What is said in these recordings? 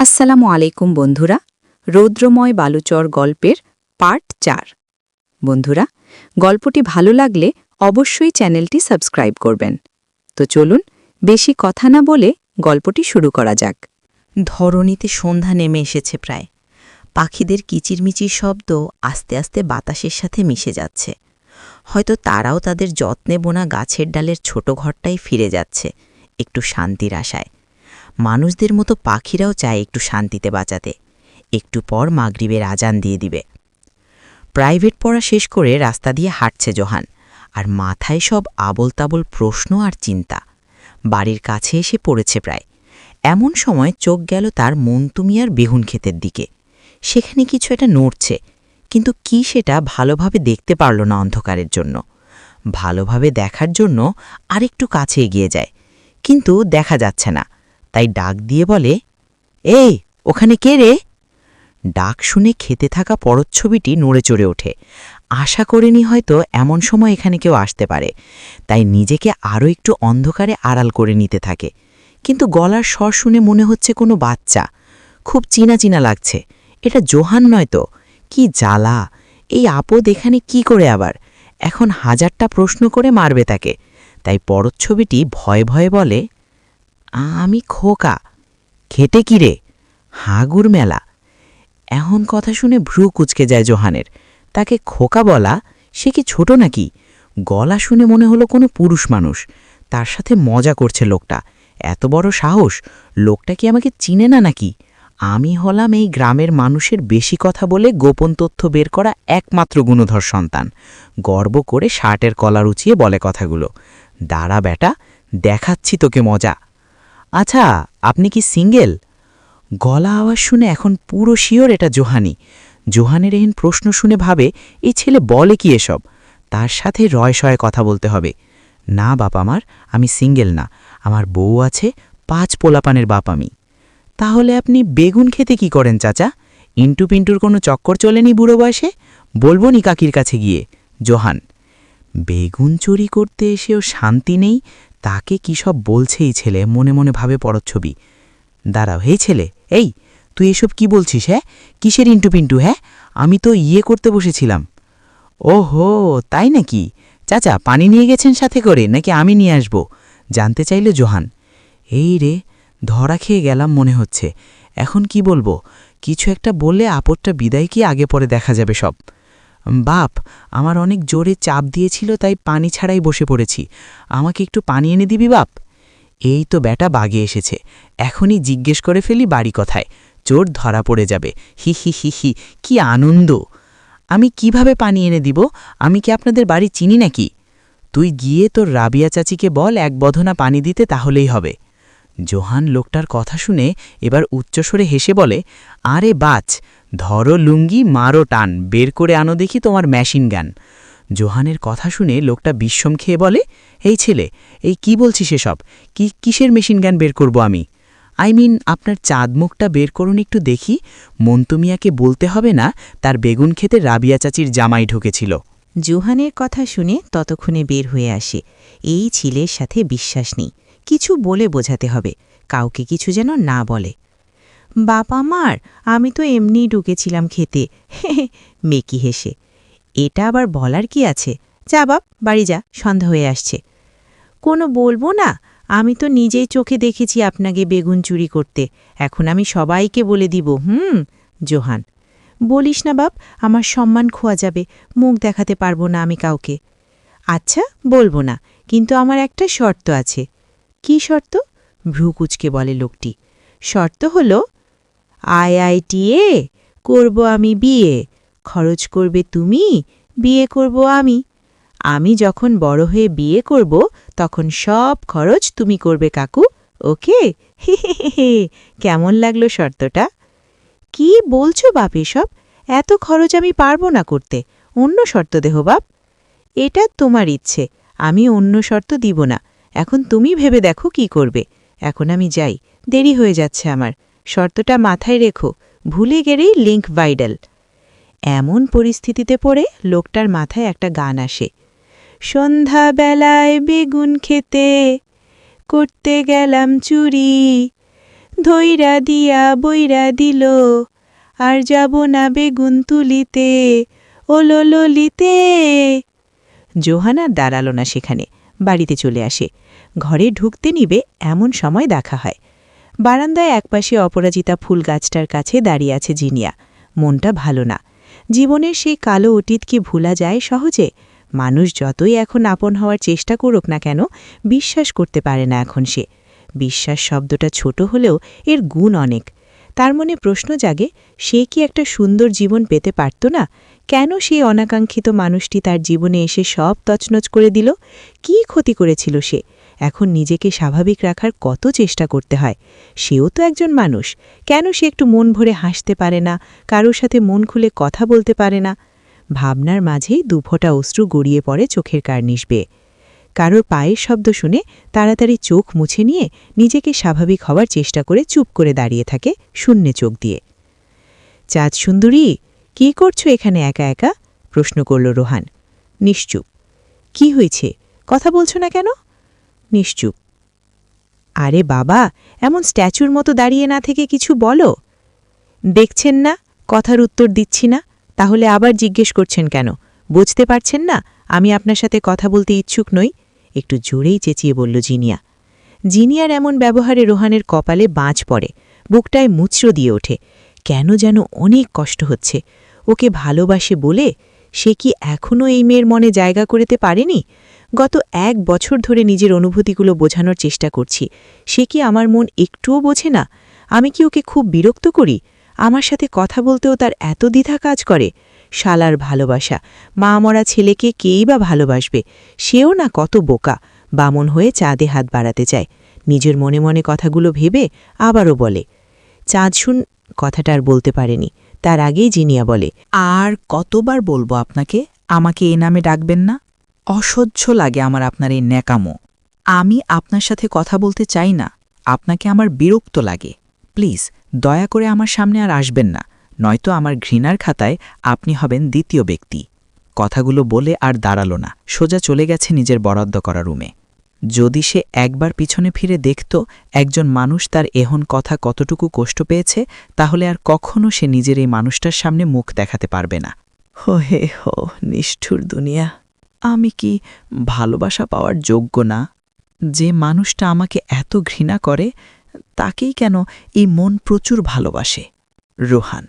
আসসালামু আলাইকুম বন্ধুরা, রৌদ্রময় বালুচর গল্পের পার্ট 4। বন্ধুরা, গল্পটি ভালো লাগলে অবশ্যই চ্যানেলটি সাবস্ক্রাইব করবেন। তো চলুন বেশি কথা না বলে গল্পটি শুরু করা যাক। ধরণীতে সন্ধ্যা নেমে এসেছে প্রায়। পাখিদের কিচিরমিচির শব্দ আস্তে আস্তে বাতাসের সাথে মিশে যাচ্ছে। হয়তো তারাও তাদের যত্নে বোনা গাছের ডালের ছোট ঘরটাই ফিরে যাচ্ছে, একটু শান্তির আশায়। মানুষদের মতো পাখিরাও চায় একটু শান্তিতে বাঁচাতে। একটু পর মাগরিবের আজান দিয়ে দিবে। প্রাইভেট পড়া শেষ করে রাস্তা দিয়ে হাঁটছে জোহান, আর মাথায় সব আবল তাবল প্রশ্ন আর চিন্তা। বাড়ির কাছে এসে পড়েছে প্রায়। এমন সময় চোখ গেল তার মন্তুমিয়ার বেগুন ক্ষেতের দিকে। সেখানে কিছু একটা নড়ছে, কিন্তু কি সেটা ভালোভাবে দেখতে পারল না অন্ধকারের জন্য। ভালোভাবে দেখার জন্য আরেকটু কাছে এগিয়ে যায়, কিন্তু দেখা যাচ্ছে না। তাই ডাক দিয়ে বলে, এই ওখানে কে রে? ডাক শুনে খেতে থাকা পরচ্ছবিটি নড়ে চড়ে ওঠে। আশা করেনি হয়তো এমন সময় এখানে কেউ আসতে পারে, তাই নিজেকে আরও একটু অন্ধকারে আড়াল করে নিতে থাকে। কিন্তু গলার স্বর শুনে মনে হচ্ছে কোনো বাচ্চা। খুব চিনা চিনা লাগছে। এটা জোহান নয় তো? কি জ্বালা! এই আপদ এখানে কি করে আবার? এখন হাজারটা প্রশ্ন করে মারবে তাকে। তাই পরচ্ছবিটি ভয়ে ভয়ে বলে, আমি খোকা। খেটে কি রে? হাগুর মেলা। এখন কথা শুনে ভ্রু কুচকে যায় জোহানের। তাকে খোকা বলা, সে কি ছোট নাকি? গলা শুনে মনে হলো কোনো পুরুষ মানুষ। তার সাথে মজা করছে লোকটা। এত বড় সাহস! লোকটা কি আমাকে চিনে না নাকি? আমি হলাম এই গ্রামের মানুষের বেশি কথা বলে গোপন তথ্য বের করা একমাত্র গুণধর সন্তান। গর্ব করে শার্টের কলার উঁচিয়ে বলে কথাগুলো। দাঁড়া বেটা, দেখাচ্ছি তোকে মজা। আচ্ছা, আপনি কি সিঙ্গেল? গলা আওয়াজ শুনে এখন পুরো শিওর এটা জোহানি। জোহানের এহেন প্রশ্ন শুনে ভাবে, এই ছেলে বলে কি এসব? তার সাথে রয়সয়ে কথা বলতে হবে। না বাপ আমার, আমি সিঙ্গেল না। আমার বউ আছে, 5 পোলাপানের বাপ আমি। তাহলে আপনি বেগুন খেতে কি করেন চাচা? ইন্টু পিন্টুর কোনো চক্কর চলেনি বুড়ো বয়সে? বলবো নি কাকির কাছে গিয়ে? জোহান, বেগুন চুরি করতে এসেও শান্তি নেই। তাকে কি সব বলছে এই ছেলে, মনে মনে ভাবে পরচ্ছবি। দাঁড়াও, হেই ছেলে, এই তুই এসব কি বলছিস? হ্যাঁ, কিসের ইন্টু পিন্টু? হ্যাঁ, আমি তো করতে বসেছিলাম। ওহো, তাই নাকি? চাচা পানি নিয়ে গেছেন সাথে করে, নাকি আমি নিয়ে আসব? জানতে চাইল জোহান। এই রে, ধরা খেয়ে গেলাম মনে হচ্ছে। এখন কি বলবো? কিছু একটা বললে আপদটা বিদায় কি আগে পরে দেখা যাবে সব। বাপ, আমার অনেক জোরে চাপ দিয়েছিল, তাই পানি ছাড়াই বসে পড়েছি। আমাকে একটু পানি এনে দিবি বাপ? এই তো বেটা বাগে এসেছে। এখনই জিজ্ঞেস করে ফেলি বাড়ি কথায়। চোর ধরা পড়ে যাবে। হি হি হি হি, কি আনন্দ! আমি কিভাবে পানি এনে দিব? আমি কি আপনাদের বাড়ি চিনি নাকি? তুই গিয়ে তোর রাবিয়া চাচিকে বল 1 বধনা পানি দিতে, তাহলেই হবে। জোহান লোকটার কথা শুনে এবার উচ্চস্বরে হেসে বলে, আরে বাচ, ধরো লুঙ্গি, মারো টান, বের করে আনো দেখি তোমার মেশিন গান। জোহানের কথা শুনে লোকটা বিস্ময় খেয়ে বলে, এই ছেলে, এই কি বলছিস এসব? কিসের মেশিন গান বের করব আমি? আপনার চাঁদমুখটা বের করুন একটু দেখি। মন্তুমিয়াকে বলতে হবে না তার বেগুন খেতে রাবিয়া চাচির জামাই ঢুকেছিল। জোহানের কথা শুনে ততক্ষণে বের হয়ে আসে। এই ছেলের সাথে বিশ্বাস নেই, কিছু বলে বোঝাতে হবে, কাউকে কিছু যেন না বলে। বাপ আমার, আমি তো এমনিই ঢুকেছিলাম খেতে। মেকি হেসে, এটা আবার বলার কি আছে? যা বাপ, বাড়ি যা, সন্ধ্যা হয়ে আসছে। কোনো বলবো না? আমি তো নিজেই চোখে দেখেছি আপনাকে বেগুন চুরি করতে। এখন আমি সবাইকে বলে দিব। জোহান, বলিস না বাপ, আমার সম্মান খোয়া যাবে, মুখ দেখাতে পারবো না আমি কাউকে। আচ্ছা, বলবো না, কিন্তু আমার একটা শর্ত আছে। কি শর্ত? ভ্রু কুচকে বলে লোকটি। শর্ত হলো, IITA করব আমি বিয়ে, খরচ করবে তুমি, বিয়ে করব আমি। আমি যখন বড় হয়ে বিয়ে করব, তখন সব খরচ তুমি করবে কাকু, ওকে? হে, কেমন লাগলো শর্তটা? কি বলছো বাপ এসব? এত খরচ আমি পারবো না করতে। অন্য শর্ত দেহ বাপ। এটা তোমার ইচ্ছে, আমি অন্য শর্ত দিব না। এখন তুমি ভেবে দেখো কি করবে। এখন আমি যাই, দেরি হয়ে যাচ্ছে আমার। শর্তটা মাথায় রেখো, ভুলে গেলেই লিঙ্ক ভাইডাল। এমন পরিস্থিতিতে পড়ে লোকটার মাথায় একটা গান আসে। সন্ধ্যাবেলায় বেগুন খেতে, করতে গেলাম চুরি, ধইরা দিয়া বইরা দিল, আর যাব না বেগুন তুলিতে, ওলো ললিতে। জোহানা দাঁড়াল না সেখানে, বাড়িতে চলে আসে। ঘরে ঢুকতে নিবে এমন সময় দেখা হয়। বারান্দায় একপাশে অপরাজিতা ফুল গাছটার কাছে দাঁড়িয়ে আছে জিনিয়া। মনটা ভালো না। জীবনের সেই কালো অতীত কি ভোলা যায় সহজে? মানুষ যতই এখন আপন হওয়ার চেষ্টা করুক না কেন, বিশ্বাস করতে পারে না এখন সে। বিশ্বাস শব্দটা ছোট হলেও এর গুণ অনেক। তার মনে প্রশ্ন জাগে, সে কি একটা সুন্দর জীবন পেতে পারত না? কেন সেই অনাকাঙ্ক্ষিত মানুষটি তার জীবনে এসে সব তছনছ করে দিল? কী ক্ষতি করেছিল সে? এখন নিজেকে স্বাভাবিক রাখার কত চেষ্টা করতে হয়। সেও তো একজন মানুষ। কেন সে একটু মন ভরে হাসতে পারে না, কারোর সাথে মন খুলে কথা বলতে পারে না? ভাবনার মাঝেই দুফোঁটা অশ্রু গড়িয়ে পড়ে চোখের কার্নিশ বেয়ে। কারোর পায়ের শব্দ শুনে তাড়াতাড়ি চোখ মুছে নিয়ে নিজেকে স্বাভাবিক হওয়ার চেষ্টা করে চুপ করে দাঁড়িয়ে থাকে শূন্যে চোখ দিয়ে। চাঁদ সুন্দরী, কি করছো এখানে একা একা? প্রশ্ন করল রোহান। নিশ্চুপ। কি হয়েছে, কথা বলছো না কেন? নিশ্চুপ। আরে বাবা, এমন স্ট্যাচুর মতো দাঁড়িয়ে না থেকে কিছু বলো। দেখছেন না কথার উত্তর দিচ্ছি না, তাহলে আবার জিজ্ঞেস করছেন কেন? বুঝতে পারছেন না আমি আপনার সাথে কথা বলতে ইচ্ছুক নই? একটু জোরেই চেঁচিয়ে বলল জিনিয়া। জিনিয়ার এমন ব্যবহারে রোহানের কপালে বাজ পড়ে, বুকটায় মুচড়ো দিয়ে ওঠে। কেন যেন অনেক কষ্ট হচ্ছে। ওকে ভালোবাসে বলে সে কি এখনও এই মেয়ের মনে জায়গা করতে পারেনি? গত 1 বছর ধরে নিজের অনুভূতিগুলো বোঝানোর চেষ্টা করছি। সে কি আমার মন একটুও বোঝে না? আমি কি ওকে খুব বিরক্ত করি? আমার সাথে কথা বলতেও তার এত দ্বিধা কাজ করে? শালার ভালোবাসা, মা মরা ছেলেকে কেই বা ভালোবাসবে? সেও না কত বোকা, বামন হয়ে চাঁদে হাত বাড়াতে চায়। নিজের মনে মনে কথাগুলো ভেবে আবারও বলে। চাঁদ শুন কথাটা আর বলতে পারেনি। তার আগেই জিনিয়া বলে, আর কতবার বলবো আপনাকে আমাকে এ নামে ডাকবেন না? অসহ্য লাগে আমার আপনার এই ন্যাকামো। আমি আপনার সাথে কথা বলতে চাই না, আপনাকে আমার বিরক্ত লাগে। প্লিজ দয়া করে আমার সামনে আর আসবেন না, নয়তো আমার ঘৃণার খাতায় আপনি হবেন দ্বিতীয় ব্যক্তি। কথাগুলো বলে আর দাঁড়ালো না, সোজা চলে গেছে নিজের বরাদ্দ করা রুমে। যদি সে একবার পিছনে ফিরে দেখত একজন মানুষ তার এহন কথা কতটুকু কষ্ট পেয়েছে, তাহলে আর কখনো সে নিজের এই মানুষটার সামনে মুখ দেখাতে পারবে না। হো হে হো, নিষ্ঠুর দুনিয়া। আমি কি ভালোবাসা পাওয়ার যোগ্য না? যে মানুষটা আমাকে এত ঘৃণা করে তাকেই কেন এই মন প্রচুর ভালোবাসে? রোহান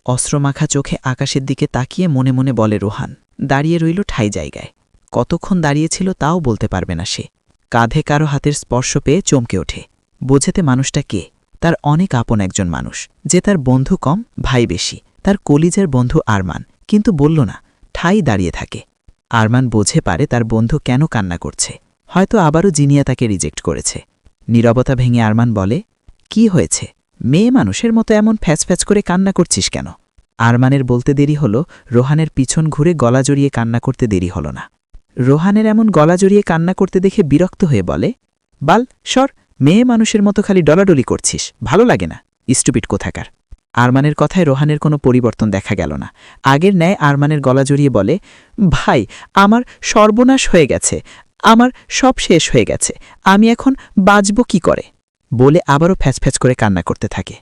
অস্ত্রমাখা চোখে আকাশের দিকে তাকিয়ে মনে মনে বলে রোহান। দাঁড়িয়ে রইল ঠাই জায়গায়। কতক্ষণ দাঁড়িয়েছিল তাও বলতে পারবে না সে। কাঁধে কারো হাতের স্পর্শ পেয়ে চমকে ওঠে। বোঝেতে মানুষটা কে? তার অনেক আপন একজন মানুষ, যে তার বন্ধু কম ভাই বেশি, তার কলিজার বন্ধু আরমান। কিন্তু বলল না, ঠাই দাঁড়িয়ে থাকে। আরমান বোঝে পারে তার বন্ধু কেন কান্না করছে। হয়তো আবারও জিনিয়া তাকে রিজেক্ট করেছে। নীরবতা ভেঙে আরমান বলে, কি হয়েছে? মেয়ে মানুষের মতো এমন ফ্যাচ করে কান্না করছিস কেন? আরমানের বলতে দেরি হল, রোহানের পিছন ঘুরে গলা জড়িয়ে কান্না করতে দেরি হল না। রোহানের এমন গলা জড়িয়ে কান্না করতে দেখে বিরক্ত হয়ে বলে, বাল সর, মেয়ে মানুষের মতো খালি ডলাডলি করছিস, ভালো লাগে না, স্টুপিড কোথাকার। আরমানের কথায় রোহানের কোনো পরিবর্তন দেখা গেল না। আগের ন্যায় আরমানের গলা জড়িয়ে বলে, ভাই আমার সর্বনাশ হয়ে গেছে, আমার সব শেষ হয়ে গেছে, আমি এখন বাঁচব কি করে? বলে আবারও ফ্যাচ করে কান্না করতে থাকে।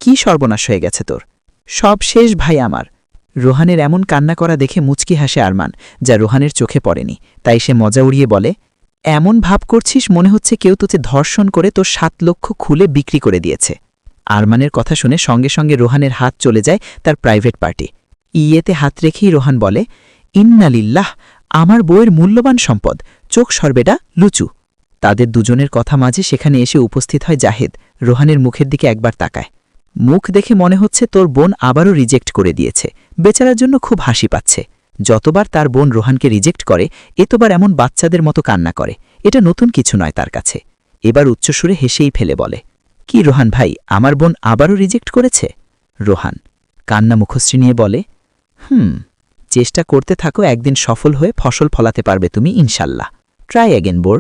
কি সর্বনাশ হয়ে গেছে তোর? সব শেষ ভাই আমার। রোহানের এমন কান্না করা দেখে মুচকি হাসে আরমান, যা রোহানের চোখে পড়েনি। তাই সে মজা উড়িয়ে বলে, এমন ভাব করছিস মনে হচ্ছে কেউ তোকে ধর্ষণ করে তোর 7 লক্ষ খুলে বিক্রি করে দিয়েছে। আরমানের কথা শুনে সঙ্গে সঙ্গে রোহানের হাত চলে যায় তার প্রাইভেট পার্টি। ইয়েতে হাত রেখেই রোহান বলে, ইন্নালিল্লাহ, আমার বউয়ের মূল্যবান সম্পদ, চোখ সরবেটা লুচু। তাদের দুজনের কথা মাঝে সেখানে এসে উপস্থিত হয় জাহেদ। রোহানের মুখের দিকে একবার তাকায়। মুখ দেখে মনে হচ্ছে তোর বোন আবারও রিজেক্ট করে দিয়েছে। বেচারার জন্য খুব হাসি পাচ্ছে। যতবার তার বোন রোহানকে রিজেক্ট করে, এতবার এমন বাচ্চাদের মতো কান্না করে। এটা নতুন কিছু নয় তার কাছে। এবার উচ্চস্বরে হেসেই ফেলে বলে, কি রোহান ভাই, আমার বোন আবারও রিজেক্ট করেছে? রোহান কান্না মুখশ্রী নিয়ে বলে, চেষ্টা করতে থাকো, একদিন সফল হয়ে ফসল ফলাতে পারবে তুমি ইনশাল্লাহ। Try again bore.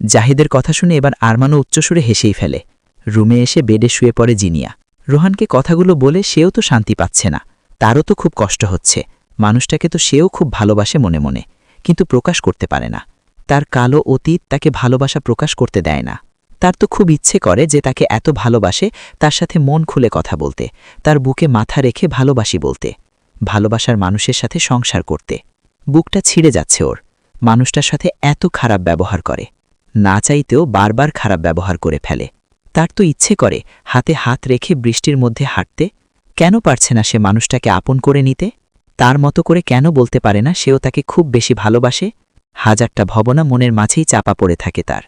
জাহিদের কথা শুনে এবার আরমানও উচ্চস্বরে হেসেই ফেলে। রুমে এসে বেডে শুয়ে পড়ে জিনিয়া। রোহানকে কথাগুলো বলে সেও তো শান্তি পাচ্ছে না, তারও তো খুব কষ্ট হচ্ছে। মানুষটাকে তো সেও খুব ভালোবাসে মনে মনে, কিন্তু প্রকাশ করতে পারে না। তার কালো অতীত তাকে ভালোবাসা প্রকাশ করতে দেয় না। তার তো খুব ইচ্ছে করে যে তাকে এত ভালোবাসে তার সাথে মন খুলে কথা বলতে, তার বুকে মাথা রেখে ভালোবাসি বলতে, ভালোবাসার মানুষের সাথে সংসার করতে। বুকটা ছিঁড়ে যাচ্ছে ওর, মানুষটার সাথে এত খারাপ ব্যবহার করে, না চাইতেও বারবার খারাপ ব্যবহার করে ফেলে। তার তো ইচ্ছে করে হাতে হাত রেখে বৃষ্টির মধ্যে হাঁটতে, কেন পারছে না সে মানুষটাকে আপন করে নিতে? তার মতো করে কেন বলতে পারে না সেও তাকে খুব বেশি ভালোবাসে? হাজারটা ভাবনা মনের মাঝেই চাপা পড়ে থাকে তার।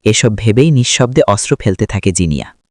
এসব ভেবেই নিঃশব্দে অস্ত্র ফেলতে থাকে জিনিয়া।